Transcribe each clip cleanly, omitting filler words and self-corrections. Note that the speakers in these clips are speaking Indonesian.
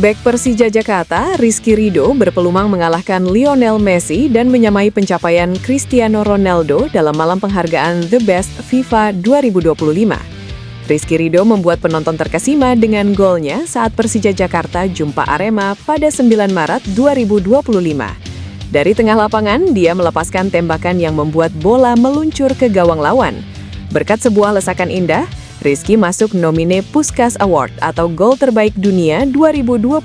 Bek Persija Jakarta, Rizky Ridho berpeluang mengalahkan Lionel Messi dan menyamai pencapaian Cristiano Ronaldo dalam malam penghargaan The Best FIFA 2025. Rizky Ridho membuat penonton terkesima dengan golnya saat Persija Jakarta jumpa Arema pada 9 Maret 2025. Dari tengah lapangan, dia melepaskan tembakan yang membuat bola meluncur ke gawang lawan. Berkat sebuah lesakan indah, Rizky masuk nomine Puskás Award atau Gol Terbaik Dunia 2025.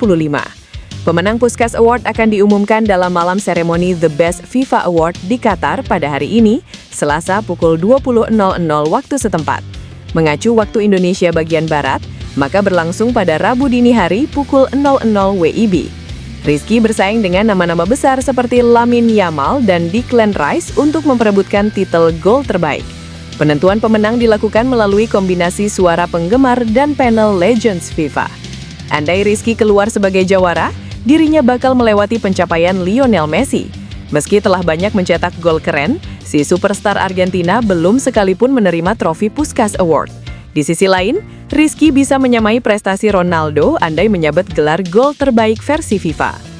Pemenang Puskás Award akan diumumkan dalam malam seremoni The Best FIFA Award di Qatar pada hari ini, Selasa pukul 20.00 waktu setempat. Mengacu waktu Indonesia bagian Barat, maka berlangsung pada Rabu dini hari pukul 00.00 WIB. Rizky bersaing dengan nama-nama besar seperti Lamine Yamal dan Declan Rice untuk memperebutkan titel Gol Terbaik. Penentuan pemenang dilakukan melalui kombinasi suara penggemar dan panel Legends FIFA. Andai Rizky keluar sebagai jawara, dirinya bakal melewati pencapaian Lionel Messi. Meski telah banyak mencetak gol keren, si superstar Argentina belum sekalipun menerima trofi Puskás Award. Di sisi lain, Rizky bisa menyamai prestasi Ronaldo andai menyabet gelar Gol Terbaik versi FIFA.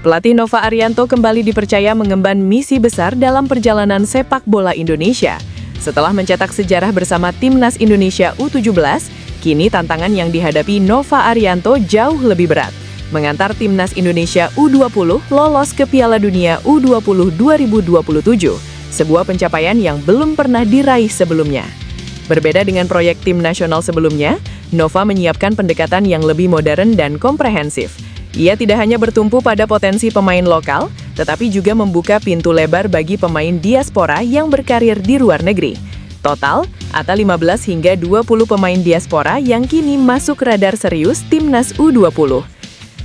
Pelatih Nova Arianto kembali dipercaya mengemban misi besar dalam perjalanan sepak bola Indonesia. Setelah mencetak sejarah bersama Timnas Indonesia U17, kini tantangan yang dihadapi Nova Arianto jauh lebih berat. Mengantar Timnas Indonesia U20 lolos ke Piala Dunia U20 2027, sebuah pencapaian yang belum pernah diraih sebelumnya. Berbeda dengan proyek tim nasional sebelumnya, Nova menyiapkan pendekatan yang lebih modern dan komprehensif. Ia tidak hanya bertumpu pada potensi pemain lokal, tetapi juga membuka pintu lebar bagi pemain diaspora yang berkarir di luar negeri. Total, ada 15 hingga 20 pemain diaspora yang kini masuk radar serius Timnas U20.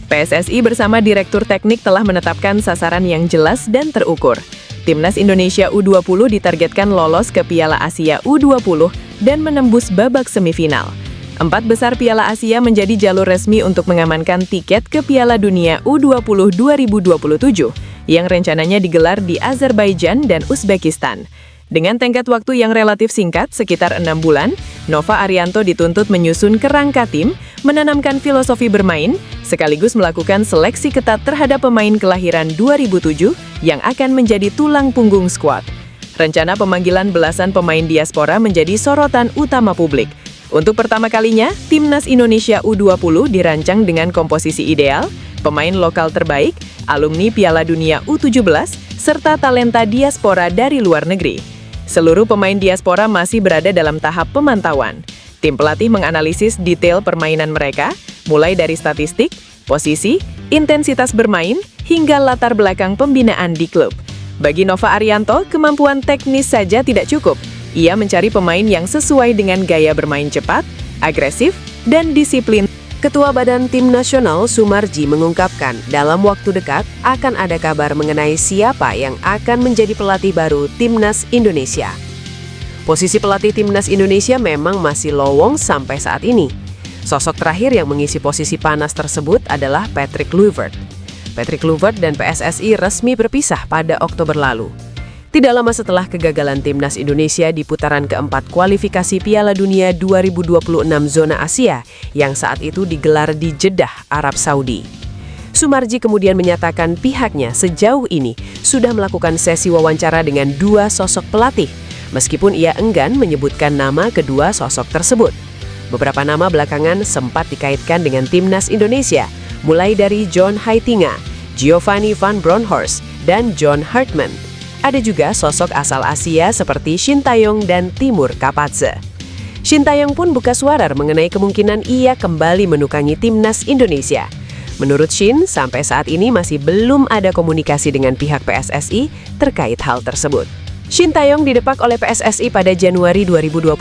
PSSI bersama Direktur Teknik telah menetapkan sasaran yang jelas dan terukur. Timnas Indonesia U20 ditargetkan lolos ke Piala Asia U20 dan menembus babak semifinal. 4 besar Piala Asia menjadi jalur resmi untuk mengamankan tiket ke Piala Dunia U20 2027 yang rencananya digelar di Azerbaijan dan Uzbekistan. Dengan tenggat waktu yang relatif singkat, sekitar 6 bulan, Nova Arianto dituntut menyusun kerangka tim, menanamkan filosofi bermain, sekaligus melakukan seleksi ketat terhadap pemain kelahiran 2007 yang akan menjadi tulang punggung skuad. Rencana pemanggilan belasan pemain diaspora menjadi sorotan utama publik. Untuk pertama kalinya, Timnas Indonesia U20 dirancang dengan komposisi ideal, pemain lokal terbaik, alumni Piala Dunia U17, serta talenta diaspora dari luar negeri. Seluruh pemain diaspora masih berada dalam tahap pemantauan. Tim pelatih menganalisis detail permainan mereka, mulai dari statistik, posisi, intensitas bermain, hingga latar belakang pembinaan di klub. Bagi Nova Arianto, kemampuan teknis saja tidak cukup. Ia mencari pemain yang sesuai dengan gaya bermain cepat, agresif, dan disiplin. Ketua Badan Tim Nasional Sumarji mengungkapkan dalam waktu dekat akan ada kabar mengenai siapa yang akan menjadi pelatih baru Timnas Indonesia. Posisi pelatih Timnas Indonesia memang masih lowong sampai saat ini. Sosok terakhir yang mengisi posisi panas tersebut adalah Patrick Kluivert. Patrick Kluivert dan PSSI resmi berpisah pada Oktober lalu. Tidak lama setelah kegagalan Timnas Indonesia di putaran keempat kualifikasi Piala Dunia 2026 zona Asia yang saat itu digelar di Jeddah, Arab Saudi. Sumarji kemudian menyatakan pihaknya sejauh ini sudah melakukan sesi wawancara dengan 2 sosok pelatih, meskipun ia enggan menyebutkan nama kedua sosok tersebut. Beberapa nama belakangan sempat dikaitkan dengan Timnas Indonesia, mulai dari John Heitinga, Giovanni van Bronckhorst, dan John Hartman. Ada juga sosok asal Asia seperti Shin Taeyong dan Timur Kapadze. Shin Taeyong pun buka suara mengenai kemungkinan ia kembali menukangi Timnas Indonesia. Menurut Shin, sampai saat ini masih belum ada komunikasi dengan pihak PSSI terkait hal tersebut. Shin Taeyong didepak oleh PSSI pada Januari 2025.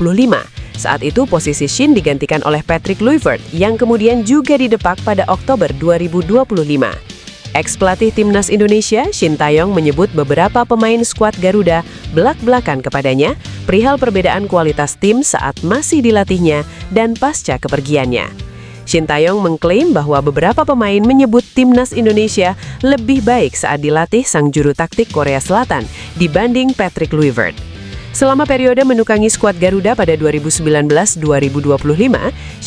Saat itu posisi Shin digantikan oleh Patrick Kluivert yang kemudian juga didepak pada Oktober 2025. Ex-pelatih Timnas Indonesia, Shin Taeyong menyebut beberapa pemain skuad Garuda belak-belakan kepadanya perihal perbedaan kualitas tim saat masih dilatihnya dan pasca kepergiannya. Shin Taeyong mengklaim bahwa beberapa pemain menyebut Timnas Indonesia lebih baik saat dilatih sang juru taktik Korea Selatan dibanding Patrick Kluivert. Selama periode menukangi skuad Garuda pada 2019-2025,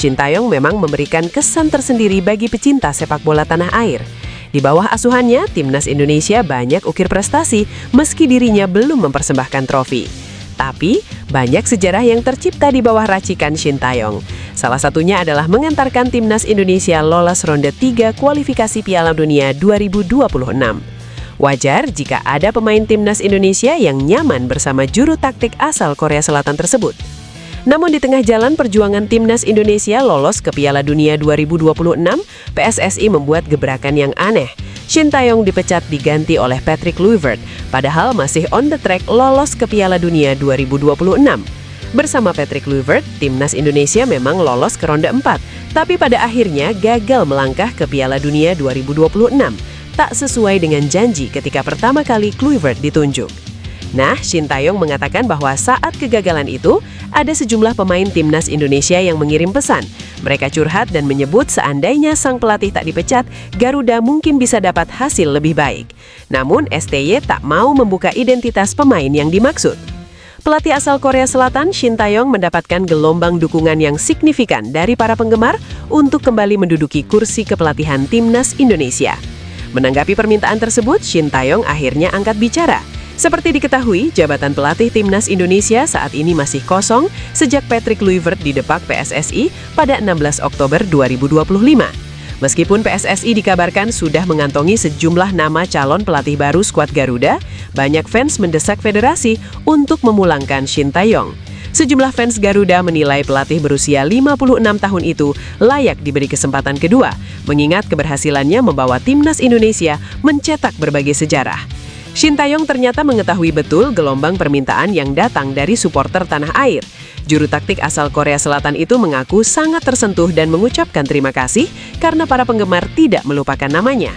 Shin Tae-yong memang memberikan kesan tersendiri bagi pecinta sepak bola tanah air. Di bawah asuhannya, timnas Indonesia banyak ukir prestasi meski dirinya belum mempersembahkan trofi. Tapi, banyak sejarah yang tercipta di bawah racikan Shin Tae-yong. Salah satunya adalah mengantarkan timnas Indonesia lolos ronde 3 kualifikasi Piala Dunia 2026. Wajar jika ada pemain timnas Indonesia yang nyaman bersama juru taktik asal Korea Selatan tersebut. Namun di tengah jalan perjuangan timnas Indonesia lolos ke Piala Dunia 2026, PSSI membuat gebrakan yang aneh. Shin Tae-yong dipecat diganti oleh Patrick Kluivert, padahal masih on the track lolos ke Piala Dunia 2026. Bersama Patrick Kluivert, timnas Indonesia memang lolos ke ronde 4, tapi pada akhirnya gagal melangkah ke Piala Dunia 2026. Tak sesuai dengan janji ketika pertama kali Kluivert ditunjuk. Nah, Shin Tae-yong mengatakan bahwa saat kegagalan itu, ada sejumlah pemain timnas Indonesia yang mengirim pesan. Mereka curhat dan menyebut seandainya sang pelatih tak dipecat, Garuda mungkin bisa dapat hasil lebih baik. Namun, STY tak mau membuka identitas pemain yang dimaksud. Pelatih asal Korea Selatan, Shin Tae-yong mendapatkan gelombang dukungan yang signifikan dari para penggemar untuk kembali menduduki kursi kepelatihan timnas Indonesia. Menanggapi permintaan tersebut, Shin Tae-yong akhirnya angkat bicara. Seperti diketahui, jabatan pelatih timnas Indonesia saat ini masih kosong sejak Patrick Kluivert didepak PSSI pada 16 Oktober 2025. Meskipun PSSI dikabarkan sudah mengantongi sejumlah nama calon pelatih baru skuad Garuda, banyak fans mendesak federasi untuk memulangkan Shin Tae-yong. Sejumlah fans Garuda menilai pelatih berusia 56 tahun itu layak diberi kesempatan kedua, mengingat keberhasilannya membawa timnas Indonesia mencetak berbagai sejarah. Shin Tae-yong ternyata mengetahui betul gelombang permintaan yang datang dari supporter tanah air. Juru taktik asal Korea Selatan itu mengaku sangat tersentuh dan mengucapkan terima kasih karena para penggemar tidak melupakan namanya.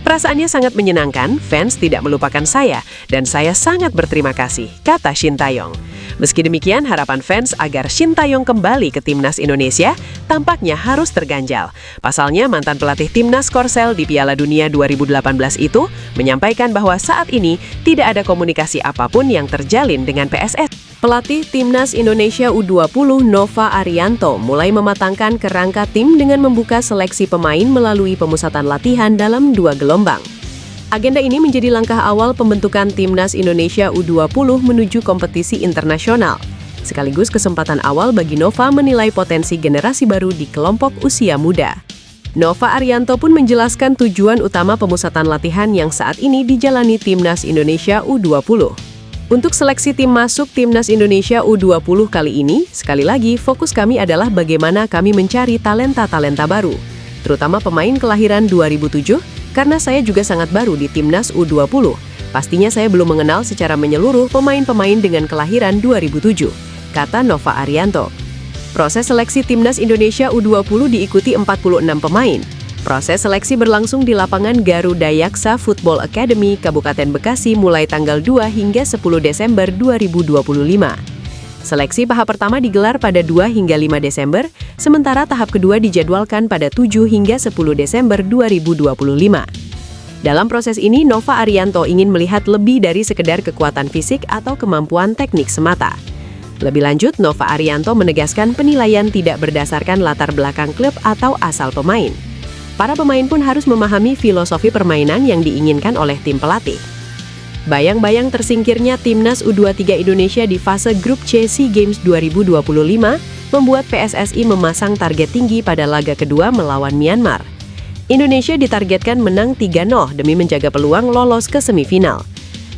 Perasaannya sangat menyenangkan, fans tidak melupakan saya, dan saya sangat berterima kasih, kata Shin Tae-yong. Meski demikian, harapan fans agar Shin Tae-yong kembali ke timnas Indonesia tampaknya harus terganjal. Pasalnya, mantan pelatih timnas Korsel di Piala Dunia 2018 itu menyampaikan bahwa saat ini tidak ada komunikasi apapun yang terjalin dengan PSSI. Pelatih timnas Indonesia U20 Nova Arianto mulai mematangkan kerangka tim dengan membuka seleksi pemain melalui pemusatan latihan dalam 2 gelombang. Agenda ini menjadi langkah awal pembentukan timnas Indonesia U20 menuju kompetisi internasional. Sekaligus kesempatan awal bagi Nova menilai potensi generasi baru di kelompok usia muda. Nova Arianto pun menjelaskan tujuan utama pemusatan latihan yang saat ini dijalani timnas Indonesia U20. Untuk seleksi tim masuk timnas Indonesia U20 kali ini, sekali lagi fokus kami adalah bagaimana kami mencari talenta-talenta baru, terutama pemain kelahiran 2007, karena saya juga sangat baru di timnas U20. Pastinya saya belum mengenal secara menyeluruh pemain-pemain dengan kelahiran 2007, kata Nova Arianto. Proses seleksi timnas Indonesia U20 diikuti 46 pemain. Proses seleksi berlangsung di lapangan Garuda Yaksa Football Academy, Kabupaten Bekasi mulai tanggal 2 hingga 10 Desember 2025. Seleksi tahap pertama digelar pada 2 hingga 5 Desember, sementara tahap kedua dijadwalkan pada 7 hingga 10 Desember 2025. Dalam proses ini, Nova Arianto ingin melihat lebih dari sekedar kekuatan fisik atau kemampuan teknik semata. Lebih lanjut, Nova Arianto menegaskan penilaian tidak berdasarkan latar belakang klub atau asal pemain. Para pemain pun harus memahami filosofi permainan yang diinginkan oleh tim pelatih. Bayang-bayang tersingkirnya timnas U23 Indonesia di fase grup C SEA Games 2025 membuat PSSI memasang target tinggi pada laga kedua melawan Myanmar. Indonesia ditargetkan menang 3-0 demi menjaga peluang lolos ke semifinal.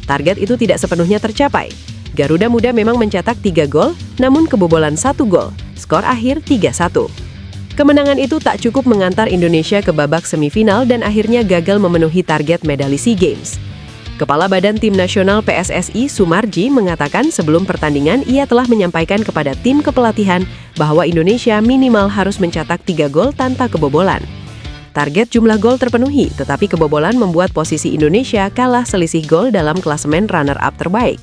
Target itu tidak sepenuhnya tercapai. Garuda Muda memang mencetak 3 gol, namun kebobolan 1 gol. Skor akhir 3-1. Kemenangan itu tak cukup mengantar Indonesia ke babak semifinal dan akhirnya gagal memenuhi target medali SEA Games. Kepala Badan Tim Nasional PSSI, Sumarji, mengatakan sebelum pertandingan ia telah menyampaikan kepada tim kepelatihan bahwa Indonesia minimal harus mencetak 3 gol tanpa kebobolan. Target jumlah gol terpenuhi, tetapi kebobolan membuat posisi Indonesia kalah selisih gol dalam klasemen runner-up terbaik.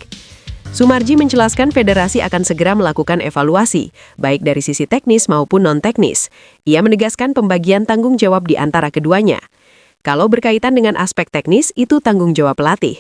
Sumarji menjelaskan federasi akan segera melakukan evaluasi, baik dari sisi teknis maupun non-teknis. Ia menegaskan pembagian tanggung jawab di antara keduanya. Kalau berkaitan dengan aspek teknis, itu tanggung jawab pelatih.